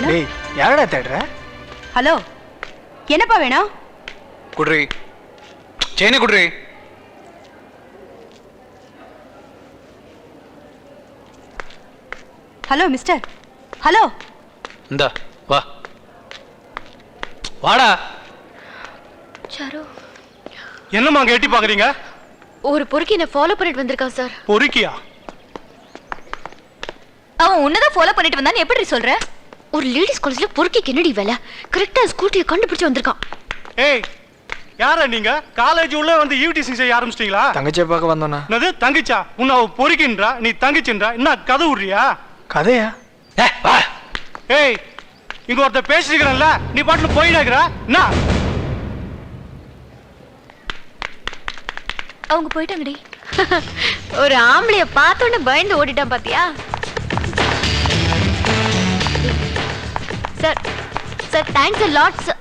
வேணும்? டேய் யாரடா தேடுற? ஹலோ, என்னப்பா வேணும்? குட்ரி செயினை குட்ரி. Hello mister, hello. இந்தா வா, வாடா. சாரு, என்னம்மா அங்க எட்டி பாக்குறீங்க? ஒரு பொறுக்கி என்ன ஃபாலோ பண்ணிட்டு வந்திருக்கான் சார். பொறுக்கியா? அவன் உன்னதான் ஃபாலோ பண்ணிட்டு வந்தான்னு எப்படி சொல்ற? ஒரு லேடிஸ் காலேஜ்ல பொறுக்கிக்கு என்னடி வேலை? கரெக்டா ஸ்கூட்டியை கண்டுபிடிச்சு வந்திருக்கான். ஏய், யாரா நீங்க? காலேஜ் உள்ள வந்து ஈவ்டீசிங் செய்ய ஆரம்பிச்சிட்டீங்களா? தங்கச்சியை பார்க்க வந்தோண்ணா. என்னது தங்கச்சா? உன்னை அவ பொறுக்கின்றா, நீ தங்கச்சின்றா, என்ன கதை விடுறியா? கதையா? வா. ஏய், இங்க ஒருத்தர் பேசிருக்கிறல்ல, நீ பாட்டுல போயிடாக்குற என்ன? அவங்க போயிட்டாங்கடி. ஒரு ஆம்பளைய பார்த்தோன்னு பயந்து ஓடிட்டான் பாத்தியா? Sir sir, thanks a lot sir.